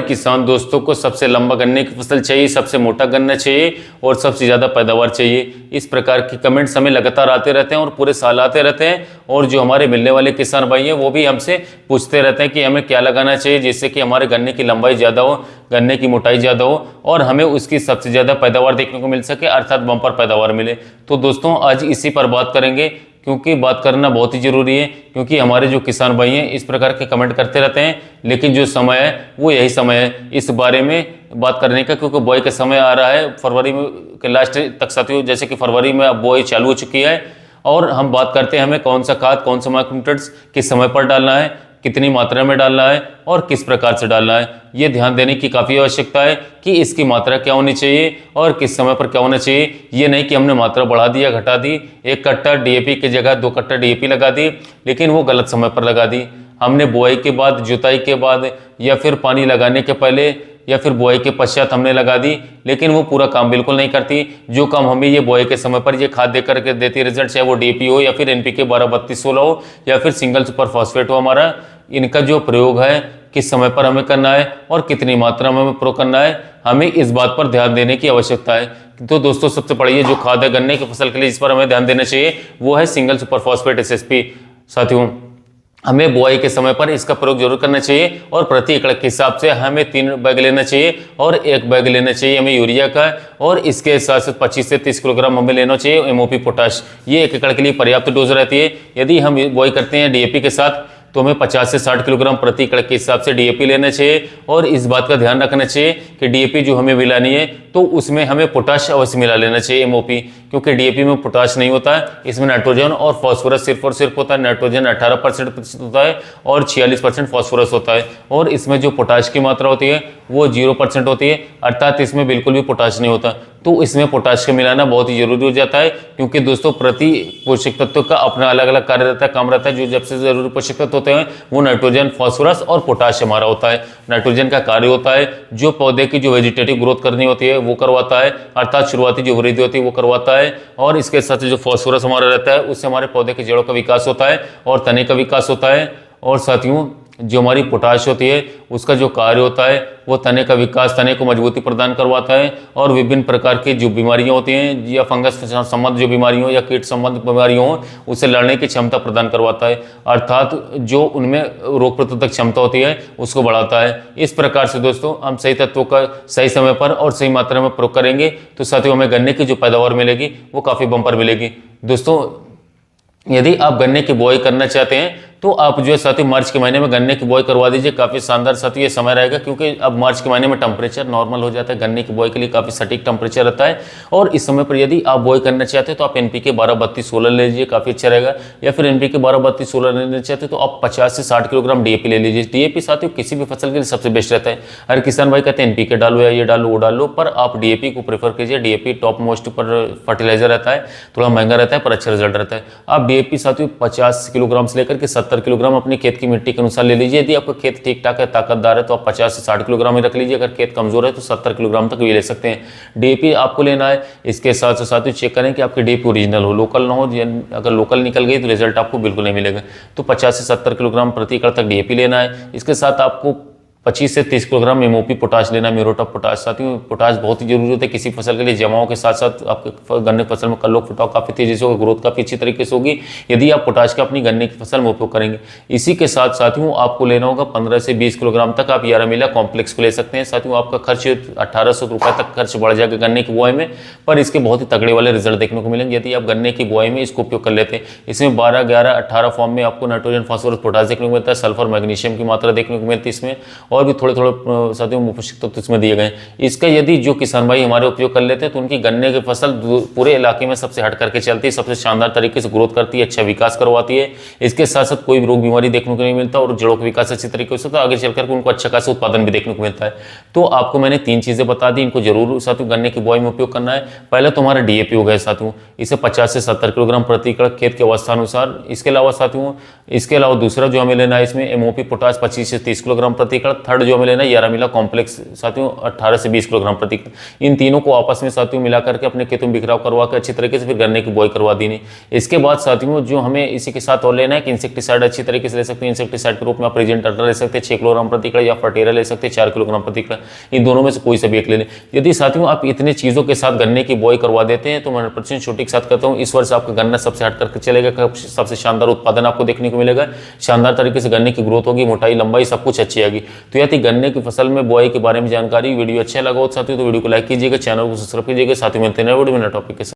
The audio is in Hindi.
किसान दोस्तों को सबसे लंबा गन्ने की फसल चाहिए, सबसे मोटा गन्ना चाहिए और सबसे ज़्यादा पैदावार चाहिए। इस प्रकार के कमेंट्स हमें लगातार आते रहते हैं और पूरे साल आते रहते हैं। और जो हमारे मिलने वाले किसान भाई हैं वो भी हमसे पूछते रहते हैं कि हमें क्या लगाना चाहिए जिससे कि हमारे गन्ने की लंबाई ज़्यादा हो, गन्ने की मोटाई ज़्यादा हो और हमें उसकी सबसे ज़्यादा पैदावार देखने को मिल सके, अर्थात बम्पर पैदावार मिले। तो दोस्तों आज इसी पर बात करेंगे, क्योंकि बात करना बहुत ही ज़रूरी है। क्योंकि हमारे जो किसान भाई हैं इस प्रकार के कमेंट करते रहते हैं, लेकिन जो समय है वो यही समय है इस बारे में बात करने का, क्योंकि बुआई का समय आ रहा है फरवरी में के लास्ट तक साथियों। जैसे कि फरवरी में अब बुआई चालू हो चुकी है और हम बात करते हैं हमें कौन सा खाद, कौन सा माइक्रोन्यूट्रिएंट्स किस समय पर डालना है, कितनी मात्रा में डालना है और किस प्रकार से डालना है। ये ध्यान देने की काफ़ी आवश्यकता है कि इसकी मात्रा क्या होनी चाहिए और किस समय पर क्या होना चाहिए। ये नहीं कि हमने मात्रा बढ़ा दी या घटा दी, 1 कट्टा डीएपी की जगह 2 कट्टा डीएपी लगा दी, लेकिन वो गलत समय पर लगा दी। हमने बुआई के बाद, जुताई के बाद या फिर पानी लगाने के पहले या फिर बुआई के पश्चात हमने लगा दी, लेकिन वो पूरा काम बिल्कुल नहीं करती। जो काम हमें ये बुआई के समय पर ये खाद देकर के देती है रिजल्ट, चाहे वो डीएपी हो या फिर एनपीके 12-32-16 हो या फिर सिंगल सुपर फॉस्फेट हो हमारा, इनका जो प्रयोग है किस समय पर हमें करना है और कितनी मात्रा में हमें प्रयोग करना है, हमें इस बात पर ध्यान देने की आवश्यकता है। तो दोस्तों सबसे पहले जो खाद है गन्ने की फसल के लिए जिस पर हमें ध्यान देना चाहिए वो है सिंगल सुपर फॉस्फेट एसएसपी। साथियों हमें बुआई के समय पर इसका प्रयोग जरूर करना चाहिए और प्रति एकड़ के हिसाब से हमें 3 बैग लेना चाहिए और 1 बैग लेना चाहिए हमें यूरिया का, और इसके साथ साथ 25 से 30 किलोग्राम हमें लेना चाहिए एमओपी पोटाश। ये 1 एकड़ के लिए पर्याप्त डोज रहती है। यदि हम बुआई करते हैं डीएपी के साथ तो हमें 50 से 60 किलोग्राम प्रति एकड़ के हिसाब से डीएपी लेना चाहिए। और इस बात का ध्यान रखना चाहिए कि डीएपी जो हमें मिलानी है तो उसमें हमें पोटाश अवश्य मिला लेना चाहिए एमओपी, क्योंकि डीएपी में पोटाश नहीं होता है, इसमें नाइट्रोजन और फास्फोरस सिर्फ और सिर्फ होता है। नाइट्रोजन 18% होता है और 46% फास्फोरस होता है, और इसमें जो पोटाश की मात्रा होती है वो 0% होती है, अर्थात इसमें बिल्कुल भी पोटाश नहीं होता। तो इसमें पोटाश का मिलाना बहुत ही जरूरी हो जाता है, क्योंकि दोस्तों प्रति पोषक तत्व का अपना अलग अलग कार्य रहता है, काम रहता है। जो जब से जरूरी पोषक तत्व होते हैं वो नाइट्रोजन, फास्फोरस और पोटाश हमारा होता है। नाइट्रोजन का कार्य होता है जो पौधे की जो वेजिटेटिव ग्रोथ करनी होती है वो करवाता है, अर्थात शुरुआती जो वृद्धि होती है वो करवाता है। और इसके साथ जो फास्फोरस हमारा रहता है उससे हमारे पौधे की जड़ों का विकास होता है और तने का विकास होता है। और साथियों जो हमारी पोटाश होती है उसका जो कार्य होता है वो तने का विकास, तने को मजबूती प्रदान करवाता है और विभिन्न प्रकार की जो बीमारियां होती हैं या फंगस संबंध जो बीमारियां हो या कीट संबंध बीमारियों हो उससे लड़ने की क्षमता प्रदान करवाता है, अर्थात जो उनमें रोग प्रतिरोधक क्षमता होती है उसको बढ़ाता है। इस प्रकार से दोस्तों हम सही तत्वों का सही समय पर और सही मात्रा में प्रयोग करेंगे तो साथियों हमें गन्ने की जो पैदावार मिलेगी वो काफ़ी बम्पर मिलेगी। दोस्तों यदि आप गन्ने की बुआई करना चाहते हैं तो आप जो है साथियों मार्च के महीने में गन्ने की बुआई करवा दीजिए। काफ़ी शानदार साथियों ये समय रहेगा, क्योंकि अब मार्च के महीने में टेम्परेचर नॉर्मल हो जाता है, गन्ने की बुआई के लिए काफ़ी सटीक टेम्परेचर रहता है। और इस समय पर यदि आप बुआई करना चाहते हैं तो आप एनपीके 12-32-16 ले लीजिए, काफ़ी अच्छा रहेगा। या फिर एनपीके 12-32-16 लेना चाहते हैं तो आप 50 से 60 किलोग्राम डीएपी ले लीजिए। डीएपी साथियों किसी भी फसल के लिए सबसे बेस्ट रहता है। हर किसान भाई कहते हैं एनपीके डालो या ये डालो वो डालो, पर आप डीएपी को प्रेफर कीजिए। डीएपी टॉप मोस्ट पर फर्टिलाइजर रहता है, थोड़ा महंगा रहता है पर अच्छा रिजल्ट रहता है। आप डीएपी साथियों 50 किलोग्राम से लेकर के 70 किलोग्राम अपने खेत की मिट्टी के अनुसार ले लीजिए। यदि आपका खेत ठीक ठाक है, ताकतदार है तो आप 50 से 60 किलोग्राम ही रख लीजिए। अगर खेत कमजोर है तो 70 किलोग्राम तक भी ले सकते हैं। डीएपी आपको लेना है, इसके साथ साथ ही चेक करें कि आपकी डीएपी ओरिजिनल हो, लोकल ना हो। अगर लोकल निकल गई तो रिजल्ट आपको बिल्कुल नहीं मिलेगा। तो 50 से 70 किलोग्राम प्रति एकड़ तक डीएपी लेना है। इसके साथ आपको 25 से 30 किलोग्राम एमओपी पोटाश लेना, म्यूरेट पोटाश। साथियों पोटाश बहुत ही जरूरी होता है किसी फसल के लिए। जमाओं के साथ साथ आपके गन्ने की फसल में कल्लोक फुटाव काफ़ी तेजी से होगा, ग्रोथ काफ़ी अच्छी तरीके से होगी यदि आप पोटाश का अपनी गन्ने की फसल में उपयोग करेंगे। इसी के साथ साथियों आपको लेना होगा 15 से 20 किलोग्राम तक आप यारामिला कॉम्प्लेक्स को ले सकते हैं। साथियों आपका खर्च 1800 रुपये तक खर्च बढ़ जाएगा गन्ने की बुआई में, पर इसके बहुत ही तगड़े वाले रिजल्ट देखने को मिलेंगे यदि आप गन्ने की बुआई में इसको उपयोग कर लेते हैं। इसमें 12, 11, 18 फॉर्म में आपको नाइट्रोजन, फास्फोरस, पोटाश देखने को मिलता है। सल्फर, मैग्नीशियम की मात्रा देखने को मिलती है इसमें, और भी थोड़े थोड़े साथियों पोषक तत्व इसमें दिए गए। इसका यदि जो किसान भाई हमारे उपयोग कर लेते हैं तो उनकी गन्ने की फसल पूरे इलाके में सबसे हट करके चलती है, सबसे शानदार तरीके से ग्रोथ करती है, अच्छा विकास करवाती है। इसके साथ साथ कोई रोग बीमारी देखने को नहीं मिलता और जड़ों का विकास अच्छी तरीके से होता है, आगे चलकर उनको अच्छा खासा उत्पादन भी देखने को मिलता है। तो आपको मैंने 3 चीजें बता दी, इनको जरूर साथियों गन्ने की बुआई में उपयोग करना है। पहले तो हमारा डीएपी हो गया साथियों, इसे 50 से 70 किलोग्राम प्रति एकड़ खेत की अवस्था अनुसार। इसके अलावा साथियों दूसरा जो हमें लेना है इसमें एमओपी पोटाश 25 से 30 किलोग्राम प्रति एकड़ थर्ड जो हमें लेना है यारामिला कॉम्प्लेक्स साथियों 18 से 20 किलोग्राम प्रति एकड़। इन तीनों को आपस में साथियों मिला करके अपने खेतों में बिखराव करवा के अच्छी तरीके से फिर गन्ने की बुआई करवा देनी। इसके बाद साथियों जो हमें इसी के साथ और लेना है कि इंसेक्टिसाइड अच्छी तरीके से ले सकते हैं। इंसेक्टिसाइड के रूप में आप प्रेजेंट ले सकते हैं 6 किलोग्राम प्रति एकड़, या फर्टेरा ले सकते हैं 4 किलोग्राम प्रति एकड़। इन दोनों में से कोई सा भी एक ले लें। यदि साथियों आप इतने चीज़ों के साथ गन्ने की बुआई करवा देते हैं तो मैं 100% छोटी के साथ कहता हूँ इस वर्ष आपका गन्ना सबसे हट करके चलेगा, सबसे शानदार उत्पादन आपको देखने को मिलेगा, शानदार तरीके से गन्ने की ग्रोथ होगी, मोटाई लंबाई सब कुछ अच्छी आएगी। तो यह थी गन्ने की फसल में बुआई के बारे में जानकारी। वीडियो अच्छा लगा हो साथियों तो वीडियो को लाइक कीजिएगा, चैनल को सब्सक्राइब कीजिएगा। साथियों मिलते हैं नए वीडियो में नए टॉपिक के साथ।